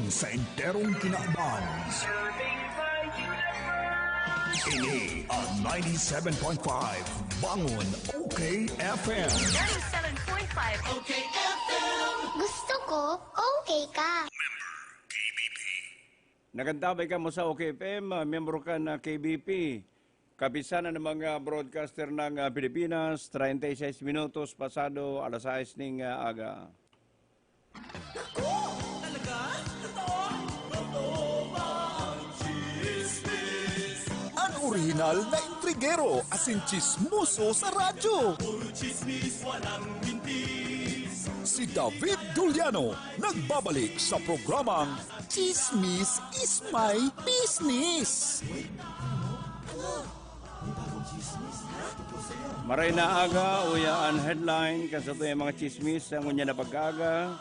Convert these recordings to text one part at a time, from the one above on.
sa enterong kinauban. Ini ang 97.5 Bangon OK FM. 97.5 OK FM. Gusto ko, okay ka. Nagantabay ka mo sa OKFM, miyembro ka na KBP. Kapisanan ng mga broadcaster ng Pilipinas, 36 minutos pasado alas 6 ng aga. Naku! Talaga? Totoo? Totoo ba ang chismis? Ang orihinal na intrigero asin chismoso sa radyo. Puro chismis, walang mintis. Si David Giuliano nagbabalik sa programang Chismis is My Business. Maray na aga, uyaan headline, kasato yung mga chismis ang unya na pag-aga.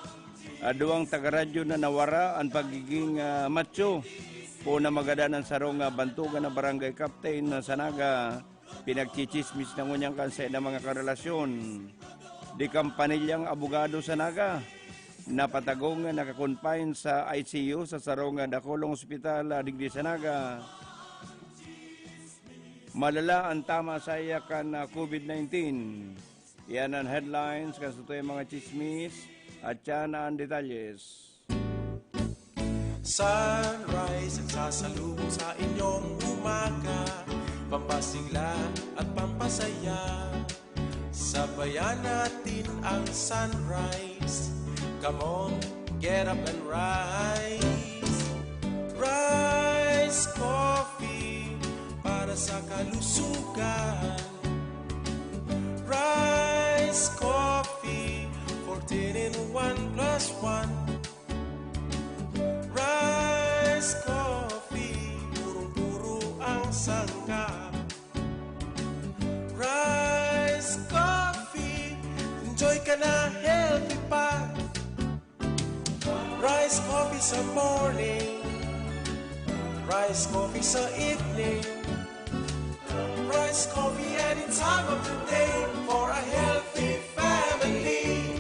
Duwang taga-radyo na nawara ang pagiging macho. Puna magada ng sarong bantugan na barangay captain na Sanaga. Pinagchichismis ng unyang kanse ng mga karelasyon. Di kampanilyang abogado Sanaga. Napatagong nakakonfine sa ICU sa sarong Dacolong Hospital, Digdi Sanaga. Malala ang tama sa iyakan na COVID-19. Yan ang headlines, kaso ito yung mga chismis, at yan ang detalyes. Sunrise ang sasalubong sa inyong umaga, pampasigla at pampasaya. Sabayan natin ang sunrise. Come on, get up and rise. Rise Coffee para sa kalusugan. Rise Coffee, 14 in 1 plus 1. Rise Coffee, purong-puro ang sangkap. Rise Coffee, enjoy ka na, healthy pa. Rise Coffee sa morning, Rise Coffee sa evening, Rise Coffee any time of the day for a healthy family.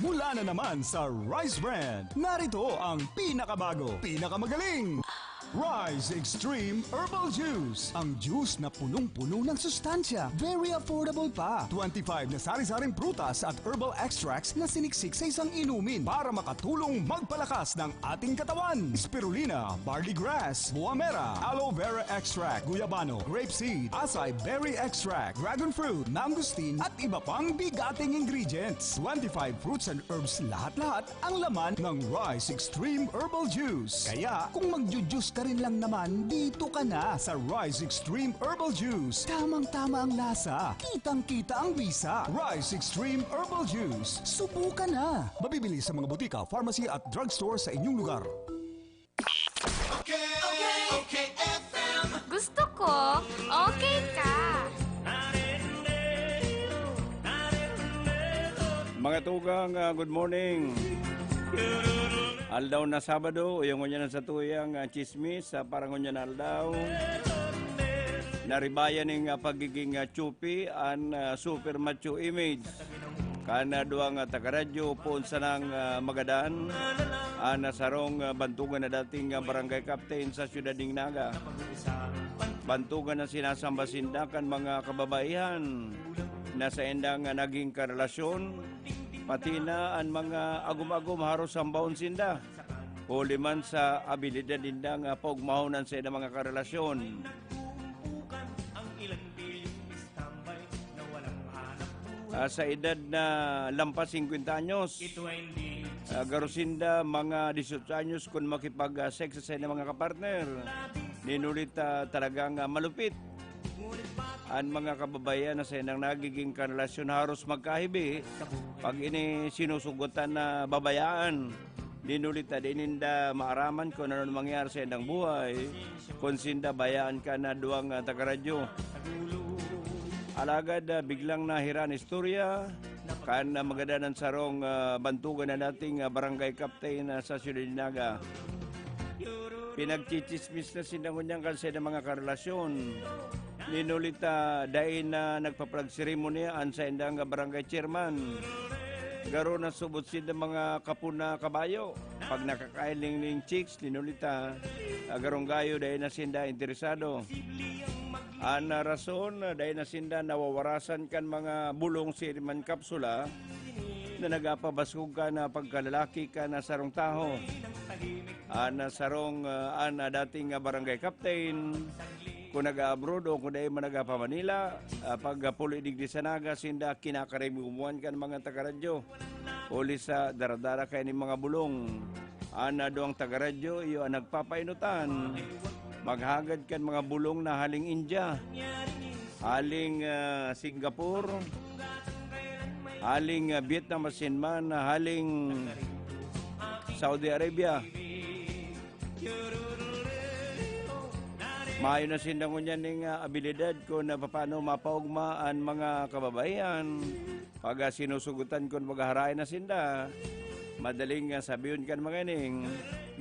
Mula na naman sa Rice Brand, narito ang pinakabago, pinakamagaling Rise Extreme Herbal Juice. Ang juice na punong-puno ng sustansya. Very affordable pa. 25 na sari-saring prutas at herbal extracts na siniksik sa isang inumin para makatulong magpalakas ng ating katawan. Spirulina, barley grass, buwa mera, aloe vera extract, guyabano, grapeseed, acai berry extract, dragon fruit, mangosteen at iba pang bigating ingredients. 25 fruits and herbs lahat-lahat ang laman ng Rise Extreme Herbal Juice. Kaya kung magjujuice ka rin lang naman, dito ka na sa Rise Extreme Herbal Juice. Tamang-tama ang lasa, kitang-kita ang bisa. Rise Extreme Herbal Juice. Subukan na. Mabibili sa mga butika, pharmacy at drugstore sa inyong lugar. Okay, okay, okay FM. Gusto ko, okay ka. Mga tugang, good morning. Aldaw na Sabado, uyong unya na sa tuyang chismis, parang unya na aldaw. Naribayan ng pagiging chupi ang super macho image. Kana duang taga-radyo po sa nang Magadan, nasarong bantugan na dating barangay captain sa Siyudad ng Naga. Bantugan na sinasambasindakan mga kababaihan na sa endang naging karelasyon, pati na ang mga agum-agum haros ang baon sinda. Huli man sa abilidad nindang paugmahonan sa mga karelasyon. Sa edad na lampas 50 anyos, garusinda mga 18 anyos kung makipag-sex sa mga kapartner. Ninulit talagang malupit. Ang mga kababayan na sa inang nagiging karelasyon haros magkahibi pag ini sinusugutan na babayaan. Dinulit na dininda maaraman kung ano mangyari sa inang buhay kung sinda bayaan ka na duwang taga-radyo. Alagad biglang nahiran istorya kan maganda ng sarong bantugan na dating barangay captain sa Siyudad Naga. Pinagchichismis na sinangunyang kansa ng mga karelasyon. Ninulita dahil na nagpa-flag ceremony sa indang barangay chairman. Garo na subot sila mga kapuna kabayo. Pag nakakailing ning chicks, linulita. Garong gayo dahil na sinda interesado. Ana rason dahil na sinda nawawarasan kan mga bulong siriman kapsula na nagapabasog ka na pagkalalaki ka na sarong taho. Ana sarong ana dating barangay captain. Kung nag-abroad o kung dahil managa pa Manila, pag puli digdi sa naga, sinda kinakarimuan kan mga tagaradyo. Uli sa daradara kayo ni mga bulong. Ana do ang tagaradyo, iyo ang nagpapainutan. Maghagad kan mga bulong na haling India, haling Singapore, haling Vietnam asinman, haling Saudi Arabia. Maayo na sindang niya ning abilidad ko na paano mapaugmaan mga kababayan. Pag sinusugutan ko maghaharay na sinda, madaling sabihin kan mga ning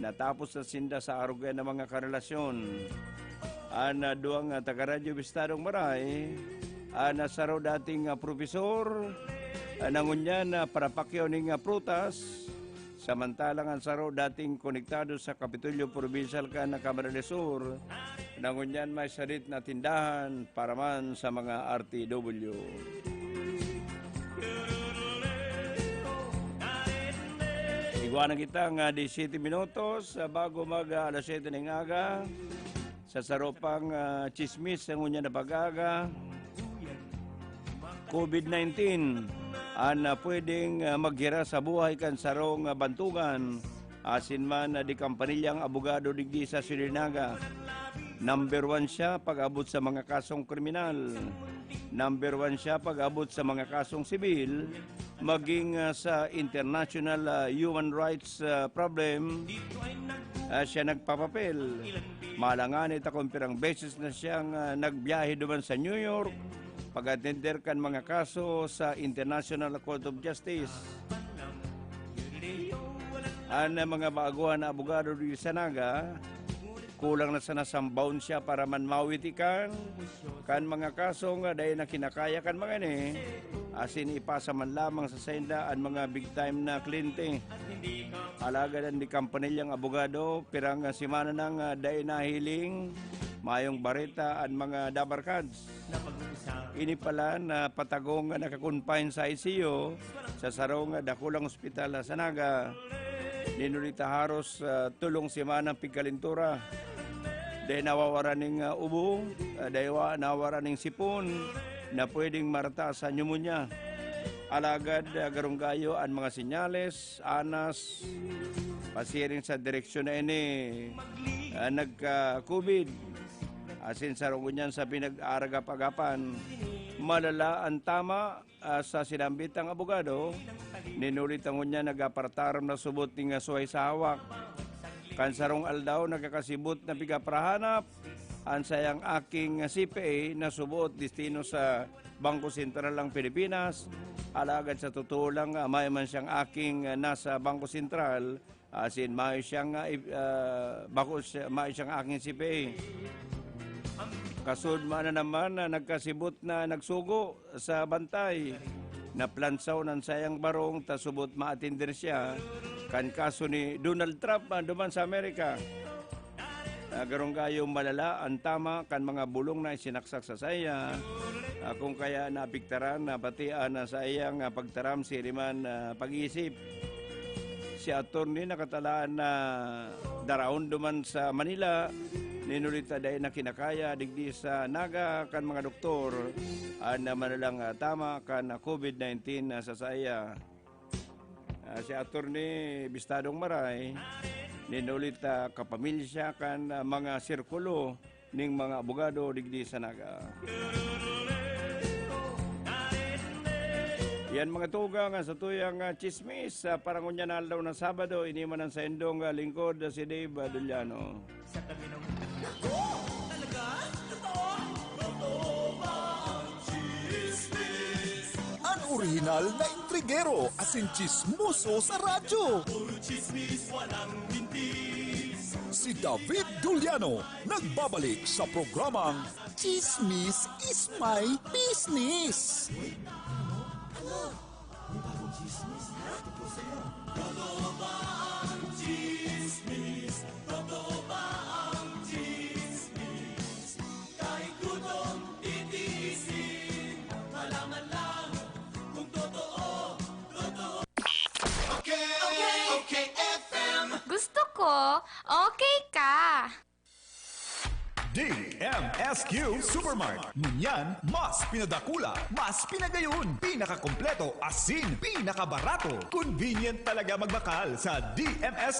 natapos na sinda sa arugan ng mga karelasyon. Ana duang tagaradyo bistadong maray, ana saro dating profesor, nangunya na parapakyaw ning prutas, samantalang ang saro dating konektado sa Kapitolyo Provincial ka na Camarines Sur, nangunyan may sarit na tindahan para man sa mga RTW. Iguanan kita nga 17 minutos bago mag alas 7 ng aga sa saropang chismis ang unya na pag-aga. COVID-19 ana pwedeng maghira sa buhay kan sarong bantugan asin man di kampanilyang abogado digdi sa Surinaga. Number 1 siya pag-abot sa mga kasong kriminal. Number 1 siya pag-abot sa mga kasong sibil. Maging sa international human rights problem, siya nagpapapel. Malanganit akong pirang beses na siyang nagbiyahe duman sa New York pag-attender kan mga kaso sa International Court of Justice. Ang mga baguhan na abogado di Sanaga, kulang na sa nasambaon siya para man mawitikan kan mga kaso nga dahil na kinakaya kan mga ni asin ipasa man lamang sa senda ang mga big time na kliyente. Alagadan di kampanilyang abogado pirang simana nang dahil nahiling mayong bareta ang mga dabarkads. Ini pala na patagong nakakonfine sa ICU sa sarong dakulang ospital sa Naga. Ninulita haros tulong simana pigkalintura. Dahil nawawaran ng ubo, dahil nawawaran ng sipon na pwedeng marata sa pneumonia. Alagad garong gayo ang mga sinyales, anas, pasiring sa direksyon na ini nagka-COVID. Asin sa rungunyan sa pinag-aragap-agapan, malala ang tama sa sinambitang abogado, ninulit ang unya nagapartaram na subot ng suhay sa hawak. Kansarong aldaw nagkakasibot na pigaprahanap, ang sayang aking CPA na subot destino sa Bangko Sentral ng Pilipinas. Alagad sa totoo lang, may man siyang aking nasa Bangko Sentral, asin may siyang aking CPA. Kasud man na naman na nagkasibot na nagsugo sa bantay na plansaw ng sayang barong tasubot ma-attender siya kan kaso ni Donald Trump duman sa Amerika. Garong gayong malala ang tama kan mga bulong na sinaksak sa saya kung kaya napiktaran na batian na sa iyang pagtaram siriman pag-iisip. Si attorney nakatalaan na daraon duman sa Manila, ninulita dahil na kinakaya digdi sa Naga kan mga doktor na manalang tama kan COVID-19 sa saya. Si attorney Bistadong Maray ninulita kapamilya kan mga sirkulo ning mga abogado digdi sa Naga. Yan mga tugang sa tuyang chismis parang unya na alaw na Sabado, iniman ang sa endong lingkod si Dave Duliano. Ang orihinal na intrigero asin chismoso sa radyo. Puro chismis, walang bintis. Si David Duliano nagbabalik sa programang Chismis is My Business. Totoo ba ang chismis? Totoo ba ang chismis? Kahit gutom titiisin, malaman lang kung totoo, totoo. Okay FM. Gusto ko, okay ka. DMSQ Supermart. Ngunyan, mas pinadakula, mas pinagayon, pinakakompleto, asin, pinakabarato. Convenient talaga magbakal sa DMSQ